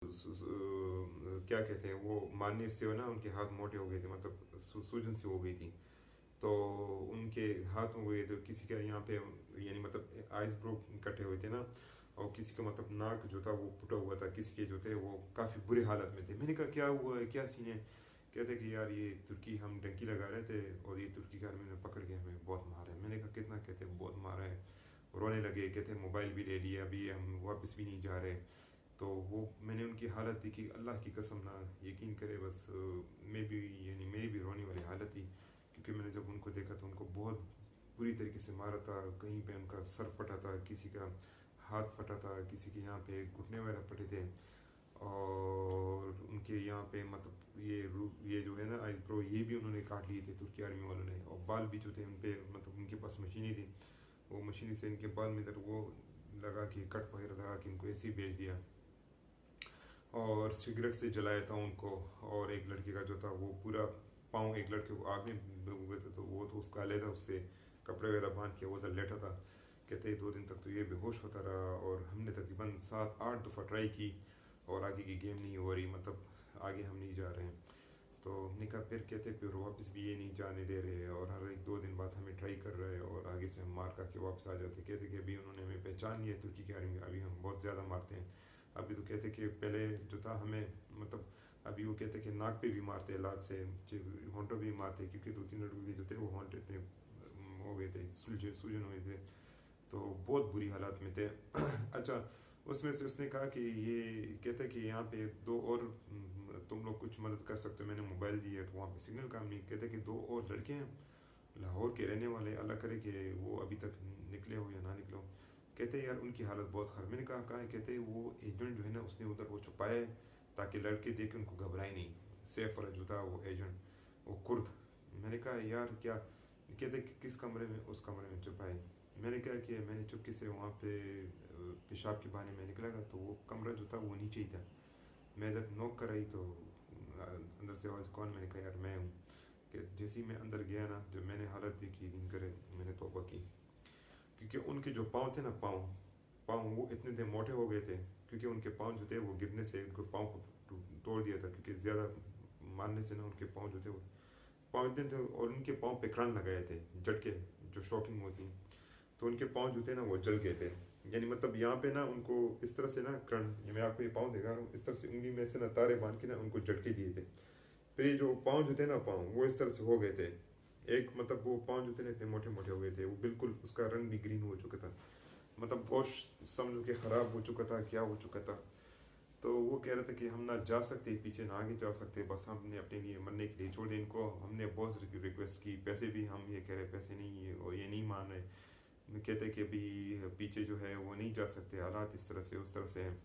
क्या कहते हैं वो मारने से ना उनके हाथ मोटे हो गए थे, मतलब सूजन सी हो गई थी। तो उनके हाथ में हुए तो किसी का यहाँ पे यानी मतलब आइस ब्रो कटे हुए थे ना, और किसी का मतलब नाक जो था वो फुटा हुआ था, किसी के जो थे वो काफ़ी बुरे हालत में थे। मैंने कहा क्या हुआ है, क्या सीन है? कहते कि यार ये तुर्की हम डंकी लगा रहे थे और ये तुर्की की आर्मी ने पकड़ के हमें बहुत मारा है। मैंने कहा कितना? कहते बहुत मारा है। रोने लगे, कहते मोबाइल भी ले लिया, अभी हम वापस भी नहीं जा रहे। तो वो मैंने उनकी हालत देखी, अल्लाह की कसम ना यकीन करे बस मैं भी यानी मेरी भी रोने वाली हालत थी। क्योंकि मैंने जब उनको देखा तो उनको बहुत बुरी तरीके से मारा था। कहीं पे उनका सर फटा था, किसी का हाथ फटा था, किसी के यहाँ पे घुटने वगैरह फटे थे, और उनके यहाँ पे मतलब ये जो है ना आईब्रो ये भी उन्होंने काट लिए थे तुर्की आर्मी वालों ने। और बाल भी जो थे उन पे मतलब उनके पास मशीनें थी, वो मशीनी से इनके बाल में इधर वो लगा के कट वगैरह लगा के इनको ऐसे ही भेज दिया। और सिगरेट से जलाया था उनको। और एक लड़के का जो था वो पूरा पाँव एक लड़के को आग में हुए थे, तो वो तो उसका अलग था, उससे कपड़े वगैरह बांध के वो उधर लेटा था। कहते ही 2 दिन तक तो ये बेहोश होता रहा, और हमने तकरीबन 7-8 दफ़ा ट्राई की और आगे की गेम नहीं हो रही, मतलब आगे हम नहीं जा रहे हैं। तो हमने कहा फिर, कहते फिर वापस भी ये नहीं जाने दे रहे, और हर एक 2 दिन बाद हमें ट्राई कर रहे हैं और आगे से हम मार करके वापस आ जाते। कहते कि अभी उन्होंने हमें पहचान लिया तुर्की की आर्मी, अभी हम बहुत ज़्यादा मारते हैं। अभी तो कहते कि पहले जो था हमें मतलब अभी वो कहते कि नाक पे भी मारते लात से, होंठों भी मारते, क्योंकि 2-3 लड़कों के जो थे वो होंठ इतने हो गए थे, सूजन हुए थे, तो बहुत बुरी हालत में थे। अच्छा, उसमें से उसने कहा कि ये कहते कि यहाँ पे दो और तुम लोग कुछ मदद कर सकते हो, मैंने मोबाइल दिया तो वहाँ पे सिग्नल काम नहीं। कहते कि 2 और लड़के हैं लाहौर के रहने वाले, अल्लाह करे कि वो अभी तक निकले हो या ना निकले हो। कहते यार उनकी हालत बहुत ख़राब। मैंने कहा कहाँ है? कहते वो एजेंट जो है ना उसने उधर वो छुपाया है ताकि लड़के देख के उनको घबराए नहीं। सैफ वाला जो था वो एजेंट, वो कुर्द। मैंने कहा यार क्या? कहते किस कमरे में? उस कमरे में छुपाए। मैंने क्या किया, मैंने चुपके से वहाँ पे पेशाब के बहाने में निकला, तो वो कमरा जो था वो नीचे ही था। मैं इधर नॉक कर रही तो अंदर से आवाज़, कौन? मैंने कहा यार मैं हूँ। कि जैसे ही मैं अंदर गया ना, जब मैंने हालत देखी यकीन करे, मैंने तौबा की। क्योंकि उनके जो पाँव थे ना, पाँव पाँव वो इतने थे मोटे हो गए थे, क्योंकि उनके पाँव जो थे वो गिरने से उनको पाँव को तोड़ दिया था, क्योंकि ज़्यादा मारने से ना उनके पाँव जो थे वो पाँव इतने थे, और उनके पाँव पे क्रांत लगाए थे झटके, जो शॉकिंग होती। तो उनके पाँव जो थे ना वो जल गए थे। यानी मतलब यहाँ पे ना उनको इस तरह से ना करण, मैं आपको ये पाँव दिखा रहा हूँ, इस तरह से उंगली में से ना तारे बांध के ना उनको झटके दिए थे। फिर ये जो पाँव जो थे ना, पाँव वो इस तरह से हो गए थे। एक मतलब वो पाँव जो थे ना इतने मोटे मोटे हो गए थे, वो बिल्कुल उसका रंग भी ग्रीन हो चुका था, मतलब गोश्त समझो कि ख़राब हो चुका था, क्या हो चुका था। तो वो कह रहे थे कि हम ना जा सकते पीछे, ना आगे जा सकते, बस हमने अपने लिए मरने के लिए छोड़ दिया इनको। हमने बहुत रिक्वेस्ट की, पैसे भी हम ये कह रहे पैसे नहीं है, और ये नहीं मान रहे। कहते कि अभी पीछे जो है वो नहीं जा सकते, हालात इस तरह से उस तरह से हैं,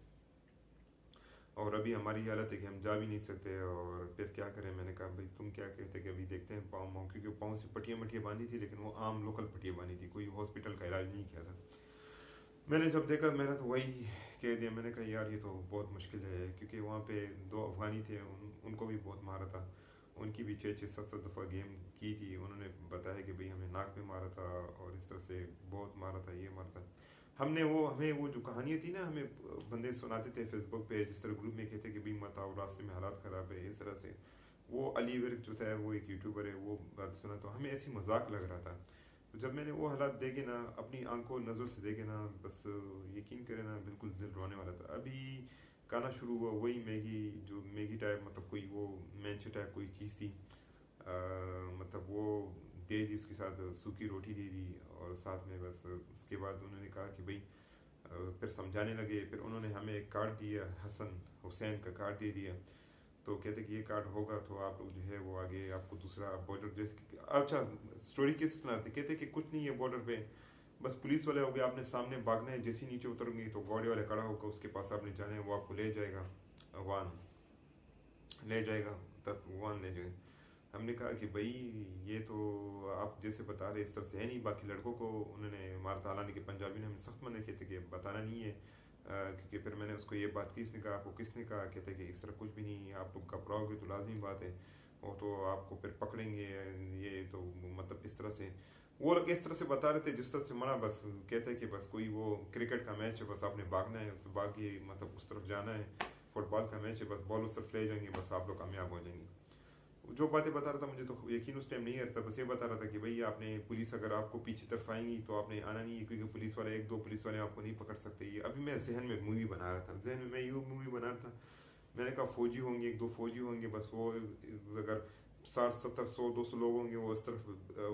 और अभी हमारी हालत है कि हम जा भी नहीं सकते, और फिर क्या करें? मैंने कहा भाई तुम क्या कहते कि अभी देखते हैं पाँव माँव, क्योंकि पाँव से पट्टियाँ मट्टियाँ बांधी थी, लेकिन वो आम लोकल पट्टियाँ बांधी थी, कोई हॉस्पिटल का इलाज नहीं किया था। मैंने जब देखा मैंने तो वही कह दिया, मैंने कहा यार ये तो बहुत मुश्किल है, क्योंकि वहाँ पे 2 अफ़गानी थे, उनको भी बहुत मारा था। उनकी भी 6-6 7-7 दफ़ा गेम की थी। उन्होंने बताया कि भाई हमें नाक में मारा था और इस तरह से बहुत मारा था, ये मारा था। हमें वो जो कहानियाँ थी ना, हमें बंदे सुनाते थे फेसबुक पे, जिस तरह ग्रुप में कहते कि भाई मत आओ, रास्ते में हालात ख़राब है, इस तरह से। वो अली वर्क जो था वो एक यूट्यूबर है, वो बात सुना तो हमें ऐसी मजाक लग रहा था। तो जब मैंने वो हालात देखे ना, अपनी आंखों नज़र से देखे ना, बस यकीन करें ना बिल्कुल दिल रोने वाला था। अभी खाना शुरू हुआ, वही मैगी, जो मैगी टाइप मतलब कोई वो मैंचे टाइप कोई चीज़ थी, मतलब वो दे दी, उसके साथ सूखी रोटी दे दी, और साथ में बस उसके बाद उन्होंने कहा कि भाई फिर समझाने लगे। फिर उन्होंने हमें एक कार्ड दिया, हसन हुसैन का कार्ड दे दिया। तो कहते कि ये कार्ड होगा तो आप लोग जो है वो आगे आपको दूसरा बॉर्डर जैसे, अच्छा स्टोरी किस सुनाते, कहते कि कुछ नहीं है बॉर्डर पे, बस पुलिस वाले हो गए, आपने सामने भागना है, जैसे ही नीचे उतरेंगे तो गाड़ी वाले खड़ा होगा, उसके पास आपने जाना है, वो आपको ले जाएगा, वान ले जाएगा, तब वान ले जाएगा। हमने कहा कि भाई ये तो आप जैसे बता रहे इस तरह से है नहीं, बाकी लड़कों को उन्होंने मारा था, हालांकि पंजाबी ने हमें सख्त मना किए थे कि बताना नहीं है। क्योंकि फिर मैंने उसको ये बात की, उसने कहा आपको किसने कहा? कहते कि इस तरह कुछ भी नहीं, आप लोग घबराओगे तो लाजमी बात है, वो तो आपको फिर पकड़ेंगे, ये तो मतलब इस तरह से वो लोग इस तरह से बता रहे थे जिस तरह से मना, बस कहते हैं कि बस कोई वो क्रिकेट का मैच है, बस आपने भागना है, उस भाग के मतलब उस तरफ जाना है, फुटबॉल का मैच है, बस बॉल उस तरफ ले जाएंगे, बस आप लोग कामयाब हो जाएंगे। जो बातें बता रहा था मुझे तो यकीन उस टाइम नहीं आ रहा था, बस ये बता रहा था कि भाई आपने पुलिस अगर आपको पीछे तरफ आएंगी तो आपने आना नहीं है, क्योंकि पुलिस वाले एक दो पुलिस वाले आपको नहीं पकड़ सकते। ये अभी मैं जहन में मूवी बना रहा था, जहन में मैं यूँ मूवी बना रहा था। मैंने कहा फौजी होंगे, एक दो फौजी होंगे, बस वो अगर 60 70 100 200 लोग होंगे, वो इस तरफ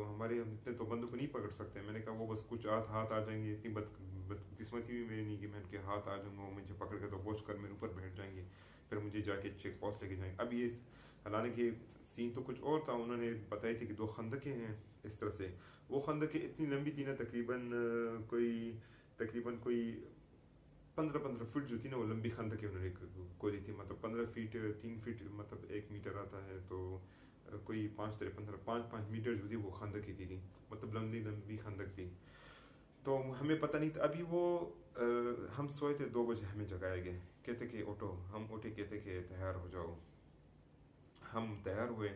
हमारे इतने तो बंदों को नहीं पकड़ सकते। मैंने कहा वो बस कुछ हाथ आ जाएंगे, इतनी बदकिस्मती भी मेरी नहीं कि मैं उनके हाथ आ जाऊँगा, वो मुझे पकड़ के तो पहुँच कर मेरे ऊपर बैठ जाएंगे, फिर मुझे जाके चेक पोस्ट लेके जाएंगे। अब ये हालांकि सीन तो कुछ और था, उन्होंने बताई थी कि 2 खंदकें हैं इस तरह से। वो खंदकें इतनी लंबी थी ना, तकरीबन कोई 15-15 फीट जो थी ना, वो लंबी खंदकें उन्होंने खोदी थी। मतलब 15 फीट 3 फीट मतलब 1 मीटर आता है, तो कोई 5-15 मीटर जो थी वो खंदक थी, मतलब लंबी लंबी खंदक थी। तो हमें पता नहीं था। अभी वो हम सोए थे, 2 बजे हमें जगाया गया, कहते कि उठो। हम उठे, कहते कि तैयार हो जाओ। हम तैयार हुए,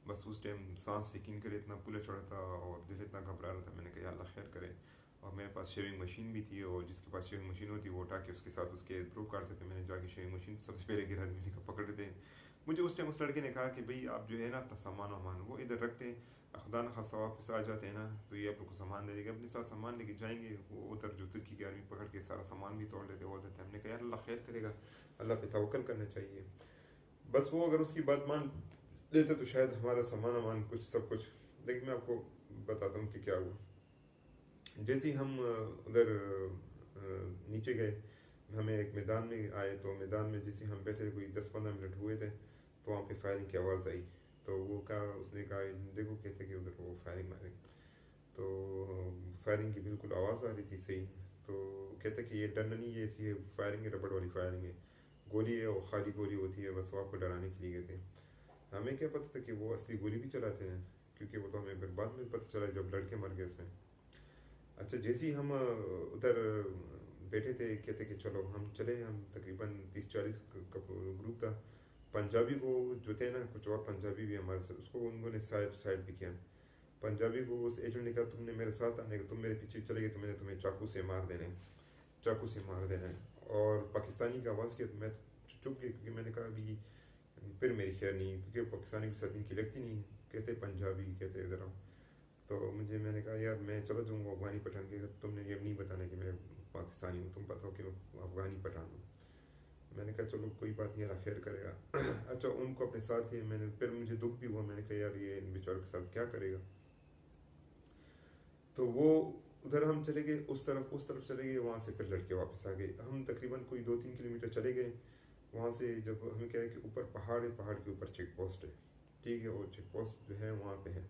बस उस टाइम सांस यकीन करे इतना पुले चढ़ा था और दिल इतना घबरा रहा था। मैंने कहा अल्लाह खैर करे। और मेरे पास शेविंग मशीन भी थी, और जिसके पास शेविंग मशीन होती वो उठा के उसके साथ उसके प्रूव काटते थे। मैंने जाके शेविंग मशीन सबसे पहले गिरा दी, मैंने कहा पकड़ थे। मुझे उस टाइम उस लड़के ने कहा कि भाई आप जो है ना अपना सामान वामान वो इधर रखते हैं, खुदा न खासा वापस आ जाते हैं ना तो ये आप लोग को सामान दे देगा, अपने साथ सामान लेके जाएंगे। वो उधर जो तुर्की की आर्मी पकड़ के सारा सामान भी तोड़ लेते वो देते। हमने कहा यार अल्लाह खैर करेगा, अल्लाह पे तवक्कल करना चाहिए। बस वो अगर उसकी बात मान लेते तो शायद हमारा सामान वामान कुछ सब कुछ। लेकिन मैं आपको बताता हूँ कि क्या हुआ। जैसे ही हम उधर नीचे गए, हमें एक मैदान में आए, तो मैदान में जैसे हम बैठे कोई 10-15 मिनट हुए थे, तो वहाँ पे फायरिंग की आवाज़ आई। तो वो कहा, उसने कहा देखो, कहते कि उधर वो फायरिंग मारे। तो फायरिंग की बिल्कुल आवाज़ आ रही थी सही। तो कहते कि ये डर नहीं, ये ऐसी फायरिंग है, रबड़ वाली फायरिंग है, गोली है, वो खाली गोली होती है, बस वो आपको डराने के लिए गए थे। हमें क्या पता था कि वो असली गोली भी चलाते हैं, क्योंकि वो तो हमें फिर बाद में पता चला जब लड़के मर गए उसमें। अच्छा, जैसे ही हम उधर बैठे थे, कहते कि चलो हम चले। हम तकरीबन 30-40 का ग्रुप था। पंजाबी को जो थे ना, कुछ और पंजाबी भी हमारे साथ, उसको उन्होंने साइड साइड भी किया। पंजाबी को उस एजेंट ने कहा तुमने मेरे साथ आने का, तुम मेरे पीछे चले गए तो मैंने तुम्हें चाकू से मार देना है, चाकू से मार देना है। और पाकिस्तानी का आवाज़ किया तो मैं चुप गई, क्योंकि मैंने कहा अभी फिर मेरी खैर नहीं, क्योंकि पाकिस्तानी की साथ इनकी लगती नहीं। कहते पंजाबी, कहते इधर आओ। तो मैंने कहा यार मैं चला जाऊँगा अफगानी पठान के, तुमने ये नहीं बताना कि मैं पाकिस्तानी हूँ, तुम पता हो कि मैं अफगानी पठान हूँ। मैंने कहा चलो कोई बात नहीं, अल्लाह खैर करेगा। अच्छा, उनको अपने साथ ही मैंने, फिर मुझे दुख भी हुआ। मैंने कहा यार ये इन बेचारों के साथ क्या करेगा। तो वो उधर हम चले गए, उस तरफ चले गए, वहाँ से फिर लड़के वापस आ गए। हम तकरीबन कोई 2-3 किलोमीटर चले गए। वहाँ से जब हमें क्या है कि ऊपर पहाड़ है, पहाड़ के ऊपर चेक पोस्ट है, ठीक है, वो चेक पोस्ट जो है वहाँ पे है।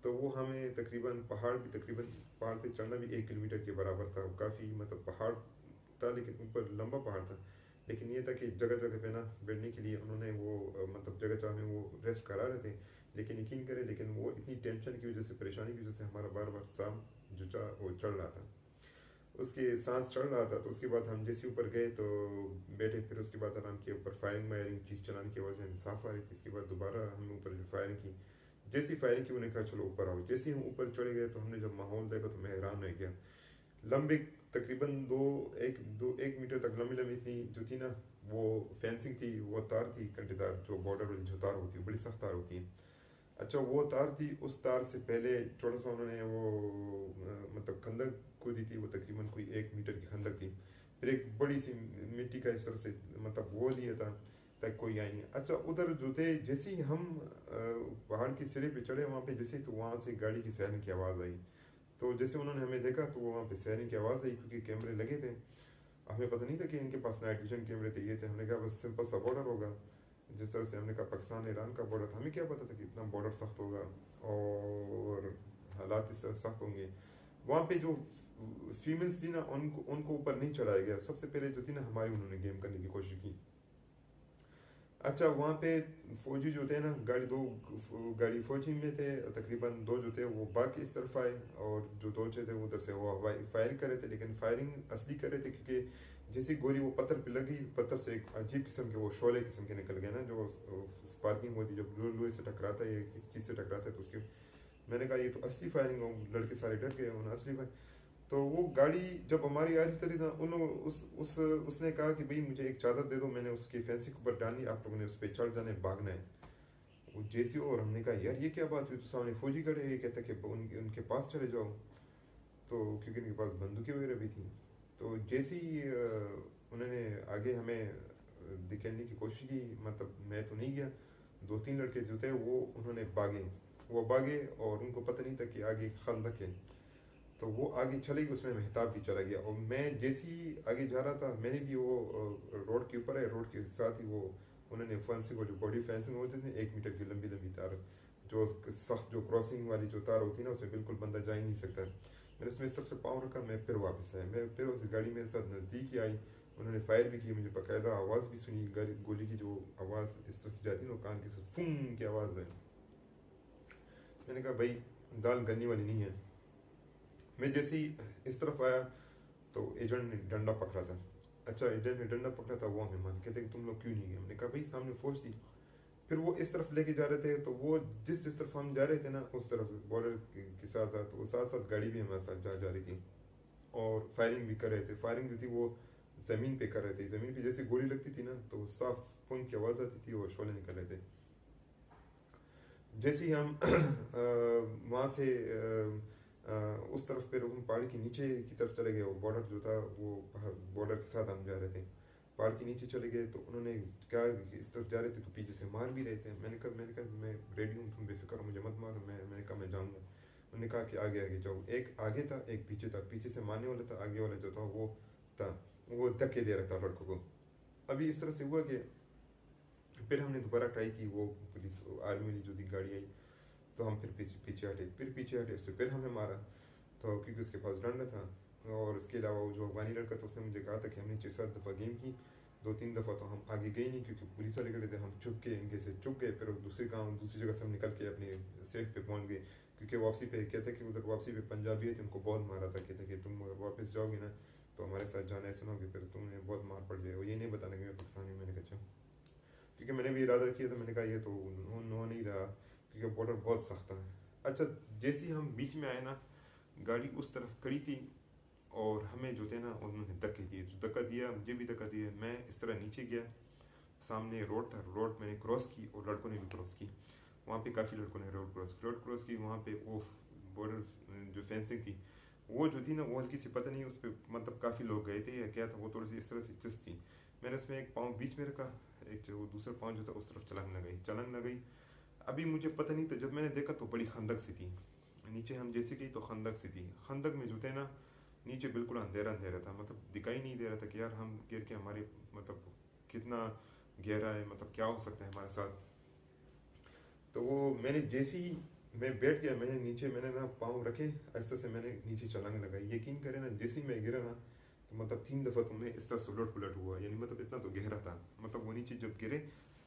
तो वो हमें तकरीबन पहाड़ पे चढ़ना भी 1 किलोमीटर के बराबर था। काफ़ी मतलब पहाड़ था, लेकिन ऊपर लंबा पहाड़ था। लेकिन ये था कि जगह जगह पे ना बैठने के लिए उन्होंने वो मतलब जगह जगह में वो रेस्ट करा रहे थे। लेकिन यकीन करें, लेकिन वो इतनी टेंशन की वजह से, परेशानी की वजह से हमारा बार बार सांस जो वो चढ़ रहा था, उसके सांस चढ़ रहा था। तो उसके बाद हम जैसे ऊपर गए तो बैठे, फिर उसके बाद आराम किया। ऊपर फायरिंग वायरिंग चीज़ चलाने की आवाज़ हमें साफ आ रही थी। इसके बाद दोबारा हमने ऊपर फायरिंग की। जैसी फायरिंग की उन्हें कहा चलो ऊपर आओ। जैसे ही हम ऊपर चढ़े गए तो हमने जब माहौल देखा तो मैं हैरान रह गया। लंबे तकरीबन 1 मीटर तक लंबी लंबी इतनी जो थी ना, वो फेंसिंग थी, वो तार थी कंटेदार, जो बॉर्डर वाली जो तार होती है, बड़ी सख्त तार होती है। अच्छा, वो तार थी। उस तार से पहले थोड़ा सा उन्होंने वो मतलब खंदक खोदी थी, वो तकरीबन कोई 1 मीटर की खंदक थी। फिर एक बड़ी सी मिट्टी का इस तरह से मतलब वो दिया था ताकि कोई आए नहीं। अच्छा, उधर जो थे, जैसे ही हम पहाड़ के सिरे पे चढ़े वहाँ पे, जैसे तो वहाँ से गाड़ी की सायरन की आवाज़ आई। तो जैसे उन्होंने हमें देखा तो वो वहाँ पे सायरन की आवाज़ आई, क्योंकि कैमरे लगे थे। हमें पता नहीं था कि इनके पास नाइट विजन कैमरे थे। ये थे, हमने कहा बस सिंपल सा बॉर्डर होगा, जिस तरह से हमने कहा पाकिस्तान ईरान का बॉर्डर था। हमें क्या पता था कि इतना बॉर्डर सख्त होगा और हालात इस तरह सख्त होंगे। वहाँ पे जो फीमेल्स थी ना, उनको उनको ऊपर नहीं चढ़ाया गया। सबसे पहले जो थी ना हमारी, उन्होंने गेम करने की कोशिश की। अच्छा, वहाँ पे फौजी जो थे ना, गाड़ी फौजी में थे, तकरीबन 2 जो थे वो बाग की इस तरफ आए, और जो 2 थे उधर से वो फायरिंग कर रहे थे। लेकिन फायरिंग असली कर रहे थे, क्योंकि जैसी गोली वो पत्थर पे लगी, पत्थर से एक अजीब किस्म के वो शोले किस्म के निकल गए ना, जो स्पार्किंग होती है जब लोहे से टकराता है या किसी चीज़ से टकराता है, तो उसके मैंने कहा ये तो असली फायरिंग हो। लड़के सारे डर गए, उन्होंने असली तो वो गाड़ी जब हमारी आ रही थी ना, उसने कहा कि भाई मुझे एक चादर दे दो, मैंने उसकी फैंसी के ऊपर डालनी, आप लोगों ने उस पर चढ़ जाना है, भागना है। वो जैसी, और हमने कहा यार ये क्या बात हुई, तो सामने फौजी खड़े हैं, ये कहता कि उनके पास चले जाओ, तो क्योंकि उनके पास बंदूकें वगैरह भी थी। तो जैसे ही उन्होंने आगे हमें दिखाने की कोशिश की, मतलब मैं तो नहीं गया, दो तीन लड़के जो थे उन्होंने भागे और उनको पता नहीं था कि आगे खंदक है। तो वो आगे चले गए, उसमें मेहताब भी चला गया, और मैं जैसे ही आगे जा रहा था, मैंने भी वो रोड के ऊपर है, रोड के साथ ही वो उन्होंने फेंसिंग, जो बॉडी फेंसिंग होती थी 1 मीटर की लंबी लंबी तार, जो सख्त जो क्रॉसिंग वाली जो तार होती है ना, उसमें बिल्कुल बंदा जा ही नहीं सकता। मैंने उसमें इस तरफ से पाँव रखा, मैं फिर वापस आया, मैं फिर उस गाड़ी मेरे साथ नज़दीक ही आई, उन्होंने फायर भी की, मुझे बाकायदा आवाज़ भी सुनी, गोली की जो आवाज़ इस तरह से जाती है ना, कान के साथ फूं की आवाज़ है। मैंने कहा भाई दाल गलने वाली नहीं है। मैं जैसे ही इस तरफ आया तो एजेंट ने डंडा पकड़ा था। अच्छा, एजेंट ने डंडा पकड़ा था, वो हमें मान कहते कि तुम लोग क्यों नहीं गए। मैंने कहा भाई सामने फौज थी। फिर वो इस तरफ लेके जा रहे थे, तो वो जिस तरफ हम जा रहे थे ना, उस तरफ बॉर्डर के साथ साथ वो साथ साथ गाड़ी भी हमारे साथ जा रही थी, और फायरिंग भी कर रहे थे। फायरिंग जो थी वो ज़मीन पे कर रहे थे, ज़मीन पे जैसे गोली लगती थी ना, तो साफ खून की आवाज़ आती थी और शोले निकल रहे थे। जैसे ही हम वहाँ से उस तरफ पे हम पहाड़ के नीचे की तरफ चले गए, वो बॉर्डर जो था वो बॉर्डर के साथ हम जा रहे थे, पहाड़ के नीचे चले गए, तो उन्होंने क्या कि इस तरफ जा रहे थे तो पीछे से मार भी रहे थे। मैंने कहा मैं रेडी हूँ, तुम बेफिक्र हो, मुझे मत मारो। मैंने कहा मैं जाऊँगा। उन्होंने कहा कि आगे आगे जाओ। एक आगे था, एक पीछे था, पीछे से मारने वाला था, आगे वाला जो था था वो धक्के दे रहा था लड़कों को। अभी इस तरह से हुआ कि फिर हमने दोबारा ट्राई की, वो पुलिस आर्मी वाली जो थी गाड़ी आई, तो हम फिर पीछे हटे, उससे फिर हमें मारा, तो क्योंकि उसके पास डंडा था। और इसके अलावा वो जो अफगानी लड़का था, उसने मुझे कहा था कि हमने 6-7 दफ़ा गेम की, 2-3 दफ़ा तो हम आगे गए नहीं क्योंकि पुलिस वाले खड़े थे, हम चुप के इनके से चुप गए। फिर दूसरी जगह से हम निकल के अपने सेफ पे पहुंच गए, क्योंकि वापसी पे कहते कि उधर वापसी पे पंजाबी थे, उनको बहुत मारा था, कहते कि तुम अगर वापस जाओगे ना तो हमारे साथ जाना, ऐसा ना होगी फिर तुम्हें बहुत मार पड़ जाए। वो ये नहीं बताना कि मैं पाकिस्तानी। मैंने कहा अच्छा, क्योंकि मैंने भी इरादा किया था, मैंने कहा ये तो नो नहीं रहा, क्योंकि बॉर्डर बहुत सख्त था। अच्छा, जैसे ही हम बीच में आए ना, गाड़ी उस तरफ खड़ी थी, और हमें जो थे ना उन्होंने धक्के दिए, जो धक्का दिया मुझे भी धक्का दिया। मैं इस तरह नीचे गया, सामने रोड था, रोड मैंने क्रॉस की और लड़कों ने भी क्रॉस की। वहाँ पे काफ़ी लड़कों ने रोड क्रॉस की। वहाँ पे वो बॉर्डर जो फेंसिंग थी वो जो थी ना, वो हल्की सी, पता नहीं उस पर मतलब काफ़ी लोग गए थे या क्या था, वो थोड़ी सी इस तरह से चुस्त थी। मैंने उसमें एक पाँव बीच में रखा, एक जो दूसरा पाँव जो था उस तरफ चलंग लगाई। अभी मुझे पता नहीं था, जब मैंने देखा तो बड़ी खंदक सी थी नीचे, हम जैसे गई तो खंदक सी थी। खंदक में जो थे ना, नीचे बिल्कुल अंधेरा अंधेरा था, मतलब दिखाई नहीं दे रहा था कि यार हम गिर के हमारे मतलब कितना गहरा है, मतलब क्या हो सकता है हमारे साथ। तो वो मैंने जैसे ही मैं बैठ गया, मैंने नीचे मैंने ना पाँव रखे, ऐसे से मैंने नीचे छलांग लगाई। यकीन करें ना, जैसे ही मैं गिरा ना, तो मतलब 3 दफ़ा तो मैं इस तरह से उलट पुलट हुआ, यानी मतलब इतना तो गहरा था। मतलब वो नीचे जब गिरे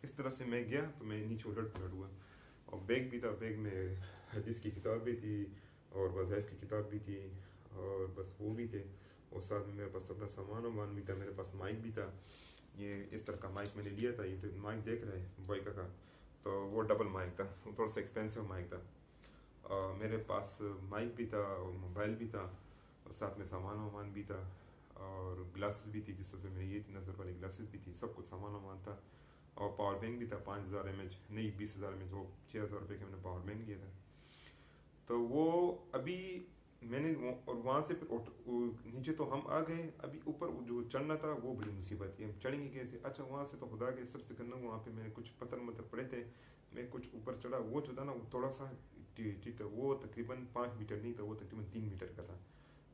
इस तरह से मैं गया तो मैं नीचे उलट पुलट हुआ। और बैग भी था, बैग में हदीस की किताब भी थी और वज़ाइफ की किताब भी थी, और बस वो भी थे। और साथ में मेरे पास अपना सामान वामान भी था, मेरे पास माइक भी था। ये इस तरह का माइक मैंने लिया था, ये जो माइक देख रहे हैं बॉयका का, तो वो डबल माइक था, वो थोड़ा सा एक्सपेंसिव माइक था। मेरे पास माइक भी था और मोबाइल भी था, और साथ में सामान वामान भी था, और ग्लासेस भी थी, जिस तरह से मेरी ये थी नज़र वाली ग्लासेस भी थी, सब कुछ सामान वामान था। और पावर बैंक भी था 5000 mAh, नहीं 20,000 mAh, वो 6,000 रुपये का मैंने पावर बैंक लिया था। तो वो अभी मैंने और वहाँ से फिर नीचे तो हम आ गए। अभी ऊपर जो चढ़ना था वो बड़ी मुसीबत थी, हम चढ़ेंगे कैसे। अच्छा, वहाँ से तो खुदा के सर से करना, वहाँ पे मैंने कुछ पत्थर पड़े थे, मैं कुछ ऊपर चढ़ा, वो जो था ना वो थोड़ा सा था, वो तकरीबन 5 मीटर नहीं था, वो तकरीबन 3 मीटर का था।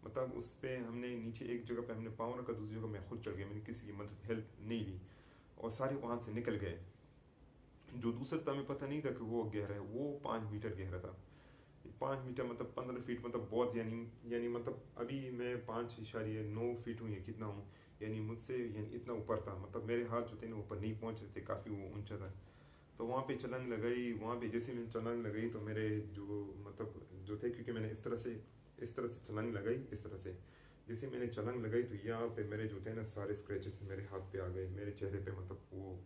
मतलब उस पर हमने नीचे एक जगह पे हमने पाँव रखा, दूसरी जगह मैं खुद चढ़ गया, मैंने किसी की मदद हेल्प नहीं ली, और सारे वहाँ से निकल गए। जो दूसरा था हमें पता नहीं था कि वो गहरा है, वो 5 मीटर गहरा था। 5 मीटर मतलब 15 फीट, मतलब बहुत, यानी मतलब अभी मैं 5.9 फीट हूँ या कितना हूँ, यानी मुझसे यानी इतना ऊपर था, मतलब मेरे हाथ जो थे ना ऊपर नहीं पहुँच रहे थे, काफ़ी वो ऊंचा था। तो वहाँ पे छलांग लगाई, वहाँ पे जैसे मैंने छलांग लगाई तो मेरे जो मतलब जो थे, क्योंकि मैंने इस तरह से छलांग लगाई, इस तरह से जैसे मैंने छलांग लगाई तो यहाँ पे मेरे जो थे ना सारे स्क्रैचेस मेरे हाथ पे आ गए, मेरे चेहरे पे मतलब वो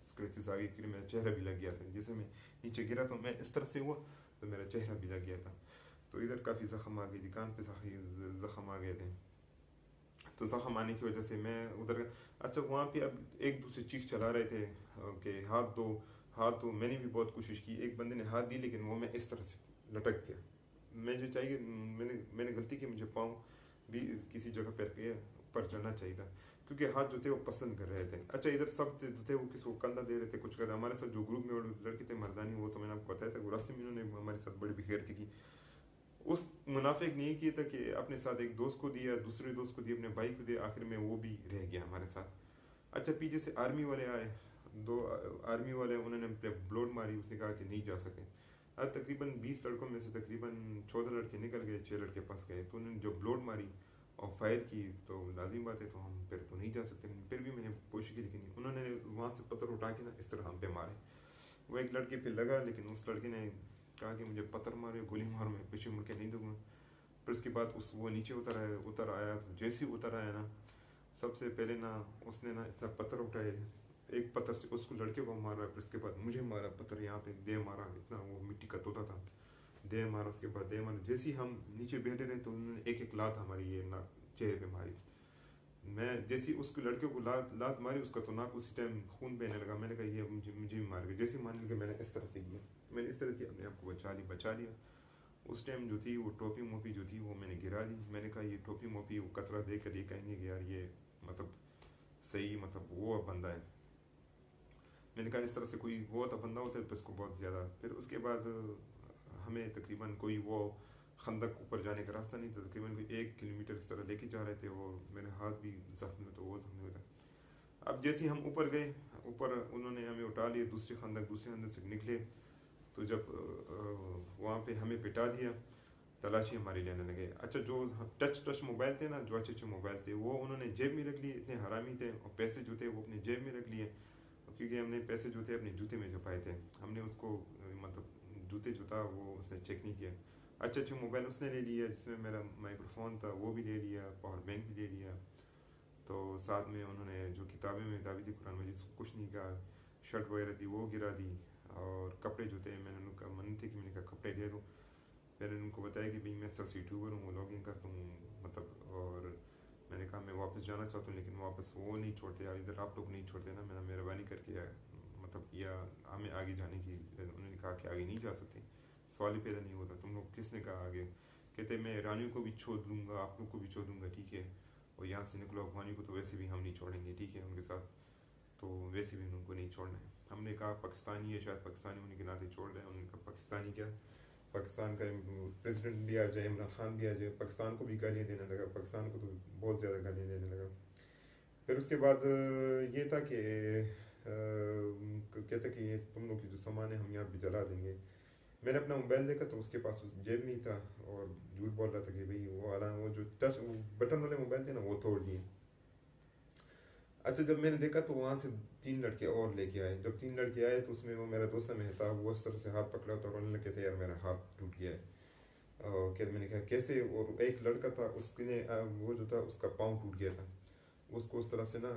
स्क्रैचेस आ गए, क्योंकि मेरा चेहरा भी लग गया था। जैसे मैं नीचे गिरा तो मैं इस तरह से हुआ तो मेरा चेहरा भी लग गया था। तो इधर काफ़ी ज़ख्म आ गई थी, कान पे ज़ख्म आ गए थे। तो ज़ख्म आने की वजह से मैं उधर, अच्छा वहाँ पे अब एक दूसरे चीख चला रहे थे कि हाथ दो हाथ दो। मैंने भी बहुत कोशिश की, एक बंदे ने हाथ दी लेकिन वो मैं इस तरह से लटक गया। मैं जो चाहिए, मैंने मैंने गलती की, मुझे पाँव भी किसी जगह पैर के ऊपर चढ़ना चाहिए था, क्योंकि हाथ जो थे वो पसंद कर रहे थे। अच्छा इधर सब थे वो किसी को कंधा दे रहे थे, कुछ कर हमारे साथ जो ग्रुप में लड़के थे मर्दानी, वो तो मैंने आपको बताया था, रास्ते में इन्होंने हमारे साथ बड़ी बेगैरती की। उस मुनाफिक ने किया था कि अपने साथ एक दोस्त को दिया, दूसरे दोस्त को दिया, अपने भाई को दिया, आखिर में वो भी रह गया हमारे साथ। अच्छा पीछे से आर्मी वाले आए, दो आर्मी वाले, उन्होंने ब्लोड मारी, उसने कहा कि नहीं जा सके। आज तकरीबन 20 लड़कों में से तकरीबन 14 लड़के निकल गए, 6 लड़के पास गए। तो उन्होंने जो ब्लोड मारी और फायर की, तो लाजिम बात है तो हम फिर तो नहीं जा सकते। फिर भी मैंने कोशिश की, लेकिन उन्होंने वहाँ से पत्थर उठा के ना इस तरह हम पे मारे। वो एक लड़के पे लगा, लेकिन उस लड़के ने कहा कि मुझे पत्थर मारे, गोली मार, मैं पीछे मुड़ के नहीं दूंगा। फिर उसके बाद वो नीचे उतर आया। तो जैसे ही उतर आया ना, सबसे पहले ना उसने ना इतना पत्थर उठाए, एक पत्थर से उसको लड़के को मारा, फिर उसके बाद मुझे मारा पत्थर, यहाँ पे दे मारा, इतना वो मिट्टी का तोता था, दे मारा। उसके बाद दे मारा, जैसे ही हम नीचे बैठे रहे तो उन्होंने एक एक लात हमारी ये नाक चेहरे पे मारी। मैं जैसे ही उसको लड़के को लात मारी, उसका तो नाक उसी टाइम खून बहने लगा। मैंने कहा ये मुझे भी मार गया। जैसे ही मारने लगे मैंने इस तरह से किया, मैंने इस तरह से अपने आप को बचा लिया। उस टाइम जो थी वो टोपी मोपी जो थी वो मैंने गिरा दी। मैंने कहा ये टोपी मोपी वो कचरा दे कर ये कहेंगे कि यार ये मतलब सही मतलब वो बंदा है। मैंने कहा इस तरह से कोई वो तो बंदा होता है तो इसको बहुत ज़्यादा। फिर उसके बाद हमें तकरीबन कोई वो खंदक ऊपर जाने का रास्ता नहीं था, तकरीबन कोई 1 किलोमीटर इस तरह लेके जा रहे थे, और मेरे हाथ भी जख्मी होता, वो जख्मी होता। अब जैसे ही हम ऊपर गए, ऊपर उन्होंने हमें उठा लिए, दूसरे खंदक से निकले। तो जब वहाँ पे हमें पिटा दिया, तलाशी हमारी लेने लगे। अच्छा जो टच मोबाइल थे ना, जो अच्छे अच्छे मोबाइल थे, वो उन्होंने जेब में रख लिए, इतने हरामी थे। और पैसे जो थे वो अपनी जेब में रख लिए, क्योंकि हमने पैसे जो थे अपने जूते में छुपाए थे। हमने उसको मतलब जूते जो था वो उसने चेक नहीं किया। अच्छे अच्छे मोबाइल उसने ले लिया, जिसमें मेरा माइक्रोफोन था वो भी ले लिया, पावर बैंक भी ले लिया। तो साथ में उन्होंने जो किताबें में किताबें थी कुरान मजीद, उसको कुछ नहीं कहा। शर्ट वगैरह थी वो गिरा दी। और कपड़े जो थे, मैंने उनका मन थे कि मैंने कहा कपड़े दे दूँ। मैंने उनको बताया कि भाई मैं इस तरह से यूट्यूबर हूँ, लॉग इन करता हूँ मतलब। और मैंने कहा मैं वापस जाना चाहता हूँ, लेकिन वापस वो नहीं छोड़ते यार, इधर आप लोग नहीं छोड़ते ना। मैंने मेहरबानी करके यार मतलब या हमें आगे जाने की। उन्होंने कहा कि आगे नहीं जा सकते, सवाल ही पैदा नहीं होता। तुम लोग किसने कहा आगे? कहते मैं ईरानियों को भी छोड़ दूँगा, आप लोग को भी छोड़ दूँगा, ठीक है। और यहाँ से निकलो, अफगानियों को तो वैसे भी हम नहीं छोड़ेंगे, ठीक है, उनके साथ तो वैसे भी उनको नहीं छोड़ना है। हमने कहा पाकिस्तानी है, शायद पाकिस्तानी होने के नाते छोड़ रहे हैं। उन्होंने कहा पाकिस्तानी क्या, पाकिस्तान का प्रेसिडेंट भी आ जाए, इमरान खान भी आ जाए, पाकिस्तान को भी गालियाँ देने लगा, पाकिस्तान को तो बहुत ज़्यादा गालियाँ देने लगा। फिर उसके बाद ये था कि कहते कि ये तुम लोग की जो सामान है हम यहाँ पे जला देंगे। मैंने अपना मोबाइल देखा तो उसके पास उस जेब में ही था, और झूठ बोल रहा था कि भाई वो वाला वो जो टच बटन वाले मोबाइल थे ना वो तोड़ दिए। अच्छा जब मैंने देखा तो वहाँ से 3 लड़के और लेके आए। जब 3 लड़के आए तो उसमें वो मेरा दोस्त मेहताब, वो उस तरह से हाथ पकड़ा तो रोने लगे थे, यार मेरा हाथ टूट गया है। क्या मैंने कहा कैसे? और एक लड़का था उसने वो जो था उसका पाँव टूट गया था, उसको उस तरह से ना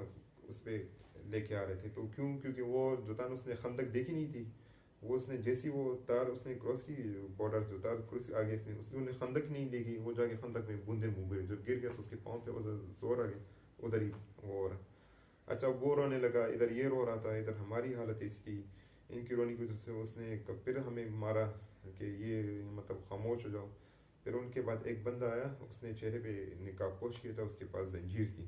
उस पर लेके आ रहे थे। तो क्यों? क्योंकि वो जो था ना उसने खंदक देखी नहीं थी। वो उसने जैसी वो तार उसने क्रॉस की, बॉर्डर जो तार क्रॉस आगे उसने उसने उन्हें खंदक नहीं देखी। वो जाके खंदक में बूंदे मुँह गए, जब गिर गया तो उसके पाँव पे वो जोर आ गया, उधर ही वो हो रहा। अच्छा वो रोने लगा, इधर ये रो रहा था, इधर हमारी हालत ऐसी थी। इनकी रोने की वजह से उसने फिर हमें मारा कि ये मतलब खामोश हो जाओ। फिर उनके बाद एक बंदा आया, उसने चेहरे पे निकाब पोश किया था, उसके पास जंजीर थी।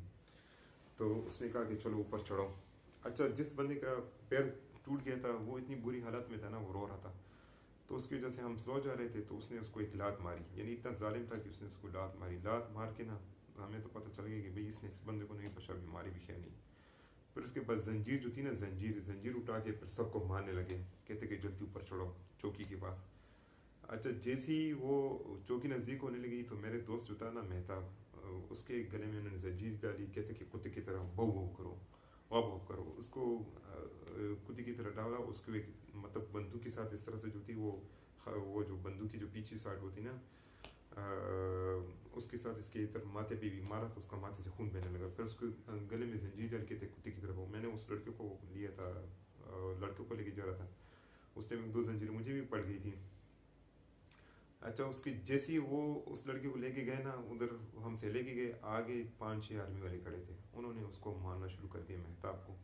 तो उसने कहा कि चलो ऊपर चढ़ो। अच्छा जिस बंदे का पैर टूट गया था वो इतनी बुरी हालत में था ना, वो रो रहा था। तो उसकी वजह से हम स्लो जा रहे थे, तो उसने उसको एक लात मारी, यानी इतना जालिम था कि उसने उसको लात मारी। लात मार के ना हमें तो पता चल गया कि भाई इसने इस बंदे को नहीं बचा, बीमारी भी खैर नहीं। फिर उसके बाद जंजीर जो थी ना, जंजीर जंजीर उठा के फिर सबको मारने लगे, कहते कि जल्दी ऊपर चढ़ो चौकी के पास। अच्छा जैसे ही वो चौकी नज़दीक होने लगी तो मेरे दोस्त जो था ना मेहताब, उसके गले में उन्होंने जंजीर डाली, कहते कि कुत्ते की तरह बहू बहू करो, वाह वाह करो। उसको कुत्ते की तरह डाला। उसको एक मतलब बंदूक के साथ इस तरह से जो थी वो जो बंदूक की जो पीछे साइड होती ना, उसके साथ इसके तरफ माथे पे भी मारा तो उसका माथे से खून बहने लगा। फिर उसको गले में जंजीर डाल के थे कुत्ते की तरफ। मैंने उस लड़के को लिया था, लड़के को लेके जा रहा था। उस टाइम 2 जंजीर मुझे भी पड़ गई थी। अच्छा, उसकी जैसे ही वो उस लड़के को लेके गए ना उधर, हमसे लेके गए, आगे 5-6 आर्मी वाले खड़े थे, उन्होंने उसको मारना शुरू कर दिया, मेहताब को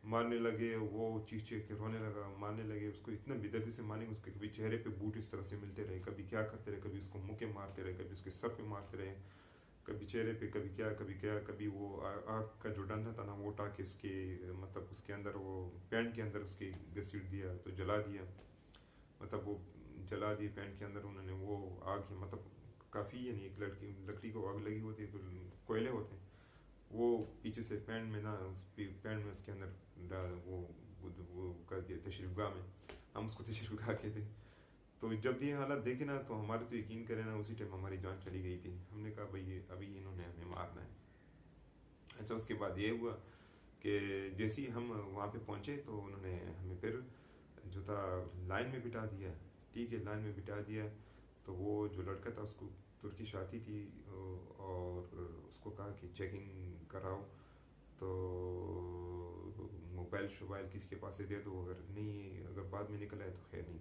मारने लगे। वो चीख चीख के रोने लगा, मारने लगे उसको, इतना बेदर्दी से मारेंगे, उसके कभी चेहरे पे बूट इस तरह से मिलते रहे, कभी क्या करते रहे, कभी उसको मुक्के मारते रहे, कभी उसके सर पे मारते रहे, कभी चेहरे पे, कभी क्या कभी क्या, कभी वो आग का जो डंडा था ना वो उठा के उसके, मतलब उसके अंदर, वो पैंट के अंदर उसके घसीट दिया, तो जला दिया, मतलब वो जला दी पैंट के अंदर उन्होंने। वो आग ही मतलब काफ़ी, यानी एक लड़की लकड़ी को आग लगी होती है तो कोयले होते हैं, वो पीछे से पैंट में ना, उस पैंट में उसके अंदर वो कर दिया तशरीफ़ गाह में, हम उसको तशरीफ़ गाह कहते हैं। तो जब ये हालत देखे ना तो हमारे तो यकीन करें ना, उसी टाइम हमारी जान चली गई थी। हमने कहा भाई ये अभी इन्होंने हमें मारना है। अच्छा, उसके बाद ये हुआ कि जैसे ही हम वहाँ पे पहुँचे तो उन्होंने हमें फिर जो था लाइन में बिठा दिया। ठीक है, लाइन में बिठा दिया। तो वो जो लड़का था उसको तुर्किश आती थी, और उसको कहा कि चेकिंग कराओ, तो मोबाइल शोबाइल किसी के पास से दे दो, अगर नहीं, अगर बाद में निकला है तो खैर नहीं।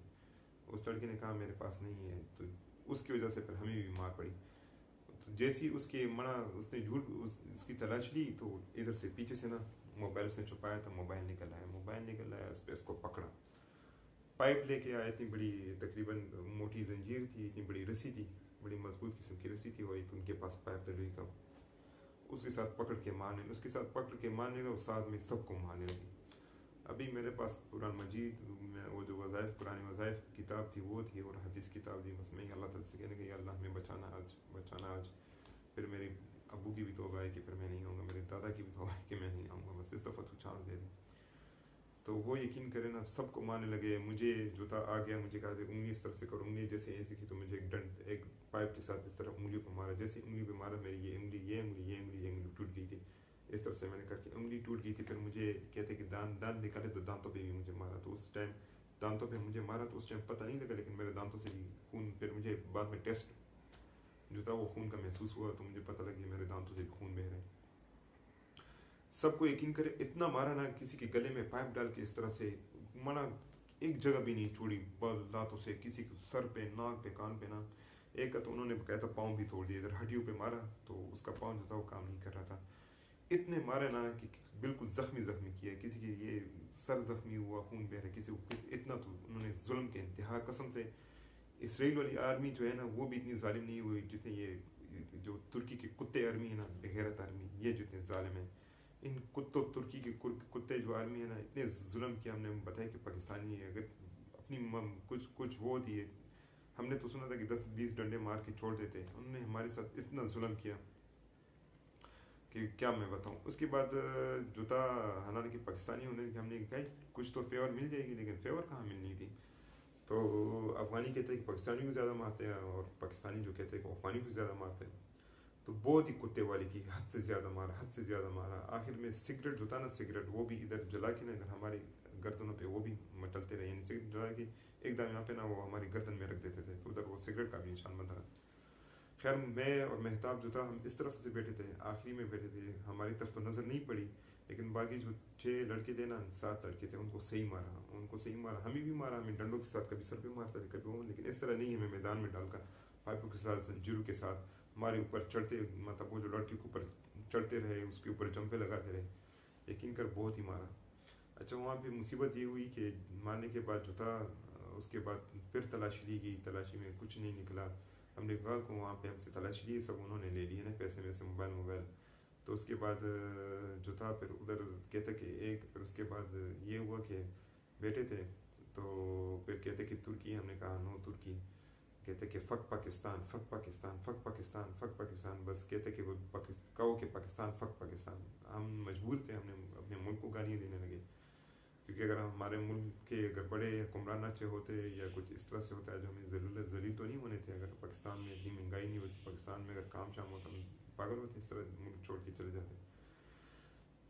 उस लड़के ने कहा मेरे पास नहीं है, तो उसकी वजह से फिर हमें भी मार पड़ी। तो जैसे ही उसके मना, उसने झूठ उसकी तलाश ली, तो इधर से पीछे से ना मोबाइल उसने छुपाया था, मोबाइल निकल आया, मोबाइल निकल आया, उस पर उसको पकड़ा, पाइप लेके आया, इतनी बड़ी, तकरीबन मोटी जंजीर थी, इतनी बड़ी रस्सी थी, बड़ी मजबूत किस्म की रस्सी थी, वो एक उनके पास पाइप लगी का, उसके साथ पकड़ के मारने, उसके साथ पकड़ के मारने का, साथ में सबको मारने लगी। अभी मेरे पास कुरान मजीद में वो जो वज़ाइफ, पुरानी वज़ाइफ किताब थी वो थी, और हदीस किताब थी, बस मैं अल्लाह ताला से कहने कि अल्लाह हमें बचाना आज, बचाना आज। फिर मेरी अबू की भी तौबा है कि फिर मैं नहीं आऊँगा, मेरे दादा की भी तौबा है कि मैं नहीं आऊँगा, बस इस दफ़ा तो चांस दे दे। तो वो यकीन करे ना, सबको मारने लगे। मुझे जूता आ गया, मुझे कहा था उंगली इस तरह से करो, उंगली जैसे ऐसे की, तो मुझे एक पाइप के साथ इस तरह उंगली पर मारा, जैसे उंगली पे मारा, मेरी ये उंगली, ये उंगली, ये उंगली, ये उंगली टूट गई थी। इस तरह से मैंने करके उंगली टूट गई थी। फिर मुझे कहते कि दांत दांत निकाले, तो दांतों पे भी मुझे मारा, तो उस टाइम दांतों पे मुझे मारा, तो उस टाइम पता नहीं लगा, लेकिन मेरे दांतों से भी खून, फिर मुझे बाद में टेस्ट जो था वो खून का महसूस हुआ, तो मुझे पता लगा कि मेरे दांतों से भी खून बह रहा है। सबको यकीन करे, इतना मारा ना, किसी के गले में पाइप डाल के इस तरह से मारा, एक जगह भी नहीं छोड़ी लातों से, किसी को सर पे, नाक पे, कान पे ना। एक का तो उन्होंने कहता पाँव भी तोड़ दिया, इधर हड्डियों पे मारा तो उसका पाँव जो था वो काम नहीं कर रहा था। इतने मारे ना कि बिल्कुल जख्मी जख्मी किया, किसी के ये सर जख्मी हुआ, खून बह रहा, किसी को इतना, तो उन्होंने जुल्म के इंतहा, कसम से इसराइल वाली आर्मी जो है ना वो भी इतनी जालिम नहीं हुई जितने ये जो तुर्की के कुत्ते आर्मी है ना, बेगैरत आर्मी, ये जितने जालिम है। इन कुत्तों, तुर्की के कुत्ते जो आर्मी है ना, इतने जुल्म किया। हमने बताया कि पाकिस्तानी अगर अपनी कुछ कुछ वो दिए, हमने तो सुना था कि 10-20 डंडे मार के छोड़ देते, उन्होंने हमारे साथ इतना जुल्म किया कि क्या मैं बताऊं। उसके बाद जो था, हालांकि पाकिस्तानी होने की हमने कहा कुछ तो फेवर मिल जाएगी, लेकिन फेवर कहाँ मिलनी थी। तो अफगानी कहते हैं कि पाकिस्तानी को ज़्यादा मारते हैं, और पाकिस्तानी जो कहते हैं कि अफगानी को ज़्यादा मारते हैं। तो बहुत ही कुत्ते वाली की, हद से ज़्यादा मारा, हद से ज़्यादा मारा। आखिर में सिगरेट जो था ना, सिगरेट वो भी इधर जला के ना, इधर हमारी गर्दनों पे वो भी मटलते रहे, यानी सिगरेट जला के एकदम यहाँ पे ना वो हमारी गर्दन में रख देते थे, तो उधर वो सिगरेट का भी निशान बंधा रहा। खैर, मैं और मेहताब जो था, हम इस तरफ से बैठे थे, आखिरी में बैठे थे, हमारी तरफ तो नज़र नहीं पड़ी, लेकिन बाकी जो 6 लड़के थे ना, 7 लड़के थे, उनको सही मारा, उनको सही मारा, हमें भी मारा, हमें डंडों के साथ, कभी सर पे मारता था, कभी वो, लेकिन इस तरह नहीं हमें मैदान में डालकर पाइपों के साथ, जंजीरों के साथ हमारे ऊपर चढ़ते, मतलब वो जो लड़के के ऊपर चढ़ते रहे, उसके ऊपर जंपे लगाते रहे, यकीन कर बहुत ही मारा। अच्छा, वहाँ पे मुसीबत ये हुई कि मारने के बाद जो था, उसके बाद फिर तलाशी ली गई, तलाशी में कुछ नहीं निकला। हमने कहा कि वहाँ पे हमसे तलाशी ली, सब उन्होंने ले लिए ना, पैसे में से, मोबाइल मोबाइल। तो उसके बाद जो था, फिर उधर कहते कि एक, फिर उसके बाद ये हुआ कि बैठे थे, तो फिर कहते कि तुर्की, हमने कहा नो तुर्की। कहते कि फ़क पाकिस्तान, फ़क पाकिस्तान, फ़क पाकिस्तान, फ़क पाकिस्तान, बस कहते कि वो कहो कि पाकिस्तान, फ़क पाकिस्तान। हम मजबूर थे, हमने अपने मुल्क को गालियाँ देने लगे, क्योंकि अगर हमारे मुल्क के अगर बड़े हुक्मरान अच्छे होते या कुछ इस तरह से होता है, जो हमें ज़रूरत जलील तो नहीं होने थे, अगर पाकिस्तान में इतनी महंगाई नहीं होती, पाकिस्तान में अगर काम शाम होता, हम पागल होते, इस तरह मुल्क छोड़ के चले जाते।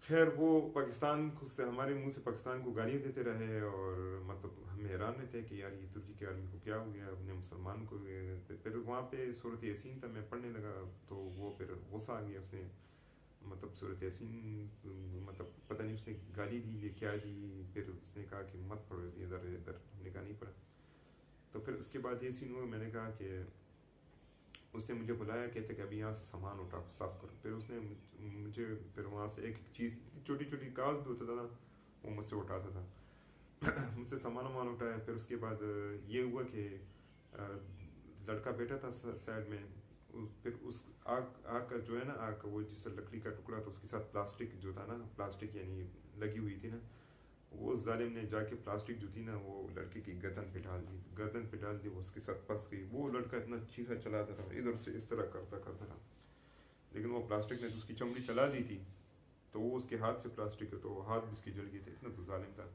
खैर, वो पाकिस्तान खुद से हमारे मुंह से पाकिस्तान को गालियाँ देते रहे, और मतलब हम हैरान रहते कि यार ये तुर्की के आर्मी को क्या हो गया, अपने मुसलमान को। तो फिर वहाँ पे सूरत यासीन था, मैं पढ़ने लगा, तो वो फिर गुस्सा आ गया, उसने मतलब सूरत यासीन, मतलब पता नहीं उसने गाली दी या क्या दी, फिर उसने कहा कि मत पढ़ो इधर इधर, हमने कहा नहीं पढ़ा। तो फिर उसके बाद ये सीन हुआ, मैंने कहा कि उसने मुझे बुलाया, कहते कि अभी यहाँ से सामान उठाओ, साफ़ करो। फिर उसने मुझे फिर वहाँ से एक एक चीज़, छोटी छोटी कागज भी होता था ना, वो मुझसे उठाता था। मुझसे सामान वामान उठाया। फिर उसके बाद ये हुआ कि लड़का बैठा था साइड में। फिर उस आग आग का जो है ना, आग का वो जिस लकड़ी का टुकड़ा था, उसके साथ प्लास्टिक जो था ना, प्लास्टिक यानी लगी हुई थी ना, वो जालिम ने जाके प्लास्टिक जो थी ना वो लड़के की गर्दन पे डाल दी। गर्दन पे डाल दी, वो उसके साथ फंस गई। वो लड़का इतना चीखा चलाता था, इधर से इस तरह करता करता था, लेकिन वो प्लास्टिक ने तो उसकी चमड़ी चला दी थी। तो वो उसके हाथ से प्लास्टिक है, तो हाथ भी उसकी जल गए थे। इतना तो जालिम था।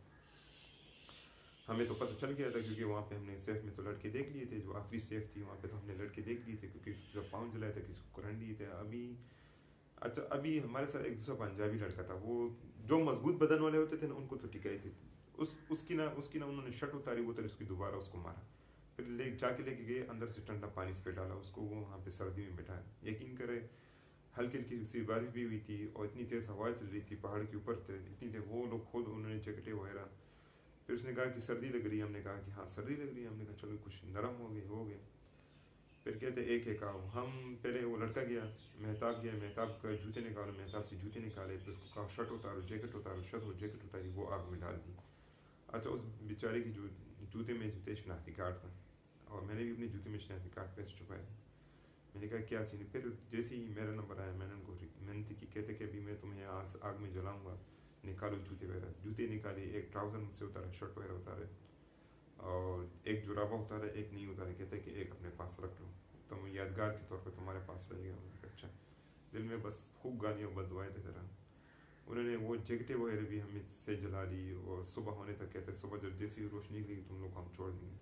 हमें तो पता चल गया था, क्योंकि वहाँ पे हमने सेफ में तो लड़के देख लिए थे, जो आखिरी सेफ थी वहाँ पे तो हमने लड़के देख लिए थे, क्योंकि किसी का पाँव जलाया था, किसी को करंट दिए थे। अभी अच्छा, अभी हमारे साथ एक दूसरा पंजाबी लड़का था, वो जो मजबूत बदन वाले होते थे ना, उनको तो टिकाई थी। उसकी ना उन्होंने शर्ट उतारी, उसकी दोबारा उसको मारा। फिर जाके लेके गए अंदर से, ठंडा पानी पे डाला उसको, वो वहाँ पे सर्दी में बैठाया। यकीन करे, हल्की हल्की सी बारिश भी हुई थी और इतनी तेज़ हवा चल रही थी, पहाड़ के ऊपर थे, इतनी तेज वो लोग खुद उन्होंने जैकेटें वगैरह। फिर उसने कहा कि सर्दी लग रही है। हमने कहा कि हाँ सर्दी लग रही है। हमने कहा चलो कुछ नरम हो गए। फिर कहते एक एक आओ। हम पहले वो लड़का गया, मेहताब गया, मेहताब का जूते निकालो, मेहताब से जूते निकाले। फिर उसको कहा शर्ट उतारो, जैकेट उतारो, शर्ट और जैकेट उतारी, वो आग में डाल दी। अच्छा, उस बेचारे की जूते में जूते शनाख्ती कार्ड था, और मैंने भी अपने जूते में शनाख्ती कार्ड पैसे छुपाए थे। मैंने कहा क्या सीन है। फिर जैसे ही मेरा नंबर आया, मैंने उनको मिन्नत की, कहते कि अभी मैं तुम्हें आग में जलाऊंगा, निकालो जूते वगैरह। जूते निकाले, एक ट्राउज़र मुझसे उतारा, शर्ट वगैरह उतारे, और एक जुराबा उतारा, एक नहीं उतारे। कहते कि एक अपने पास रख लो, तुम यादगार के तौर पर तुम्हारे पास रहेगा। मैंने कहा अच्छा। दिल में बस खूब गालियाँ बददुआएं थे तरह। उन्होंने वो जैकेटें वगैरह भी हमें से जला ली, और सुबह होने तक कहते सुबह जब जैसी रोशनी निकली तुम लोग को हम छोड़ देंगे।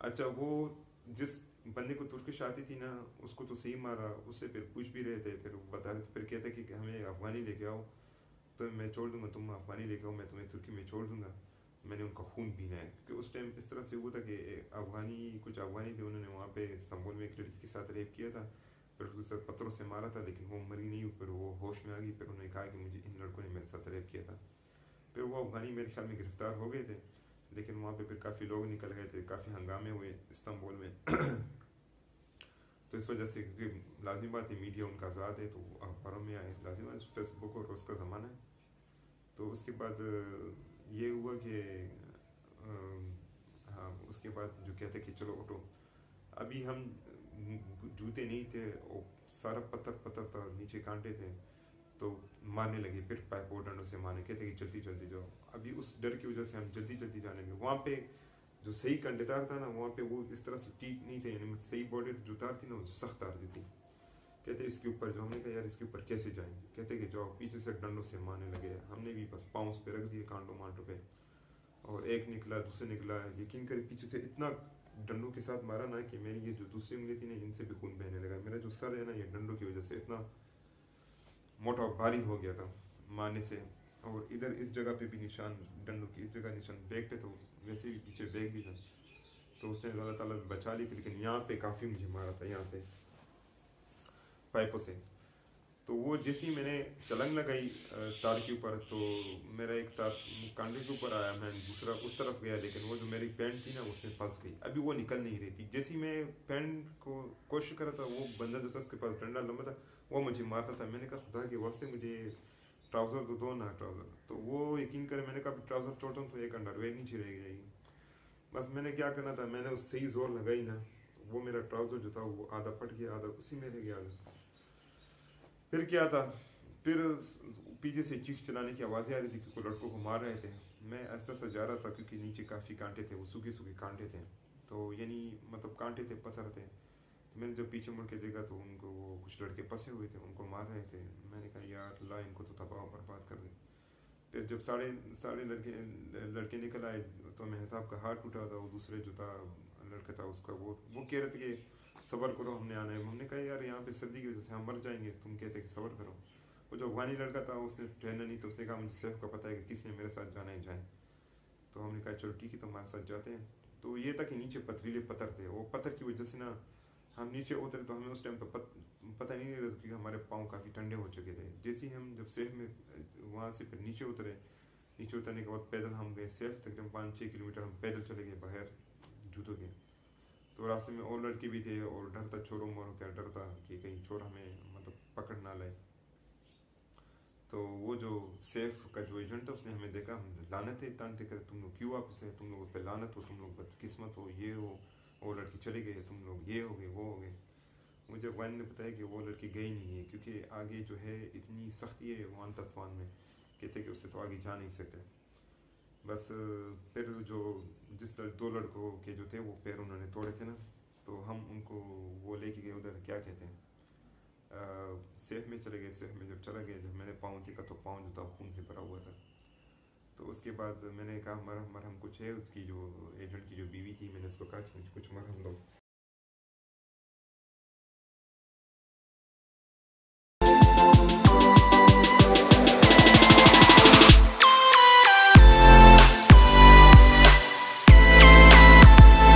अच्छा, वो जिस बंदे को तुर्किश आती थी ना, उसको तो सही मारा। उससे फिर पूछ भी रहे थे, फिर वो बता रहे थे, फिर कहते कि हमें अफगानी लेके आओ तो मैं छोड़ दूंगा, तुम अफगानी लेके आओ मैं तुम्हें तुर्की में छोड़ दूंगा। मैंने उनका खून पीना है, क्योंकि उस टाइम इस तरह से हुआ था कि कुछ अफगानी थे, उन्होंने वहाँ पे इस्तांबुल में एक लड़की के साथ रेप किया था। फिर उसके साथ पत्थरों से मारा था, लेकिन वो मरी नहीं। फिर वो होश में आ गई। फिर उन्होंने कहा कि मुझे इन लड़कों ने मेरे साथ रेप किया था। फिर वो अफगानी मेरे ख्याल में गिरफ्तार हो गए थे, लेकिन वहाँ पे फिर काफ़ी लोग निकल गए थे, काफ़ी हंगामे हुए इस्तांबुल में। तो इस वजह से, क्योंकि लाजमी बात है मीडिया उनका आज़ाद है, तो अखबारों में आए, लाजमी बात, फेसबुक और उसका ज़माना है। तो उसके बाद ये हुआ कि हाँ, उसके बाद जो कहते कि चलो उठो। अभी हम जूते नहीं थे, वो सारा पत्थर पत्थर था, नीचे कांटे थे, तो मारने लगे। फिर पाइप और डंडों से मारने, कहते कि जल्दी जल्दी जाओ। अभी उस डर की वजह से हम जल्दी जल्दी जाने लगे। वहाँ पे जो सही कंडेदार था ना, वहाँ पे वो इस तरह से टीक नहीं थे, यानी सही बॉडी जो तार थी ना, वो सख्त तार जो थी। कहते इसके ऊपर जो, हमने कहा यार इसके ऊपर कैसे जाएं। कहते कि जाओ। पीछे से डंडों से मारने लगे। हमने भी बस पाँव पे रख दिए, कांटों मांटों पे, और एक निकला, दूसरे निकला। यकीन कर, पीछे से इतना डंडों के साथ मारा ना कि मेरी ये जो दूसरी उंगली थी ना, इनसे भी खून बहने लगा। मेरा जो सर है ना, ये डंडों की वजह से इतना मोटा भारी हो गया था मारने से। और इधर इस जगह पे भी निशान, डंडों की इस जगह निशान, बैग पे तो वैसे भी पीछे बैग भी था। तो उसने अल्लाह ताला बचा ली थी, लेकिन यहाँ पे काफ़ी मुझे मारा था, यहाँ पे पाइपों से। तो वो जैसे ही मैंने छलांग लगाई तार के ऊपर, तो मेरा एक तार कांटे के ऊपर आया, मैं दूसरा उस तरफ गया, लेकिन वो जो मेरी पैंट थी ना, उसमें फंस गई। अभी वो निकल नहीं रही थी। जैसे ही मैं पैंट को कोशिश कर रहा था, वो बंदा जो था उसके पास डंडा लंबा था, वो मुझे मारता था। मैंने कहा खुदा के वास्ते मुझे ट्राउज़र तो दो ना, ट्राउज़र। तो वो यकीन करे, मैंने कहा ट्राउज़र छोड़ता हूँ तो एक अंडरवेयर नीचे रह जाएगी। बस मैंने क्या करना था, मैंने उस सही जोर लगाई ना, वो मेरा ट्राउज़र जो था वो आधा फट गया, आधा उसी में रह गया। फिर क्या था, फिर पीछे से चीख चलाने की आवाज़ें आ रही थी, क्योंकि लड़कों को मार रहे थे। मैं ऐसा सा जा रहा था, क्योंकि नीचे काफ़ी कांटे थे, वो सूखे सूखे कांटे थे, तो यानी मतलब कांटे थे, पत्थर थे। तो मैंने जब पीछे मुड़ के देखा, तो उनको वो कुछ लड़के फंसे हुए थे, उनको मार रहे थे। मैंने कहा यार ला, इनको तो तबाह बर्बाद कर दे। फिर जब सारे सारे लड़के लड़के निकल आए, तो मेहताब का हाथ टूटा था। वो दूसरे जो था लड़का था, उसका वो कह रहे थे कि सब्र करो, हमने आना है। हमने कहा यार यहाँ पे सर्दी की वजह से हम मर जाएंगे, तुम कहते कि सब्र करो। वो जो अफगानी लड़का था, उसने ठहरना नहीं, तो उसने कहा मुझे सेफ का पता है कि किसने मेरे साथ जाना है, जाए। तो हमने कहा चलो ठीक है, तो हमारे साथ जाते हैं। तो ये था कि नीचे पथरीले पत्थर थे, वो पत्थर की वजह से ना हम नीचे उतरे, तो हमें उस टाइम तो पता नहीं रहा, क्योंकि हमारे पाँव काफ़ी ठंडे हो चुके थे। जैसे ही हम जब सेफ में वहाँ से फिर नीचे उतरे, नीचे उतरने के बाद पैदल हम गए सेफ, तकरीबन 5-6 किलोमीटर हम पैदल चले गए बाहर जूतों के। तो रास्ते में और लड़के भी थे और डर था, चोरों मोरों का डर था कि कहीं चोर हमें मतलब पकड़ ना लाए। तो वो जो सेफ का जो एजेंट था उसने हमें देखा, हम लानत है तानते करे, तुम लोग क्यों वापस है, तुम लोगों पे लानत हो, तुम लोग बदकिस्मत हो, ये हो, वो लड़की चली गई है, तुम लोग ये हो गए वो हो गए। मुझे वन ने बताया कि वो लड़की गई नहीं है क्योंकि आगे जो है इतनी सख्ती है वान तत्वान में, कहते कि उससे तो आगे जा नहीं सकते। बस फिर जो दो लड़कों के जो थे वो पैर उन्होंने तोड़े थे ना, तो हम उनको वो लेके गए उधर, क्या कहते हैं, सेफ में चले गए। सेफ में जब चला गया, जब मैंने पाँव देखा तो पाँव जो था खून से भरा हुआ था। तो उसके बाद मैंने कहा मरहम मरहम कुछ है, उसकी जो एजेंट की जो बीवी थी, मैंने उसको कहा कि मुझे कुछ मरहम दो।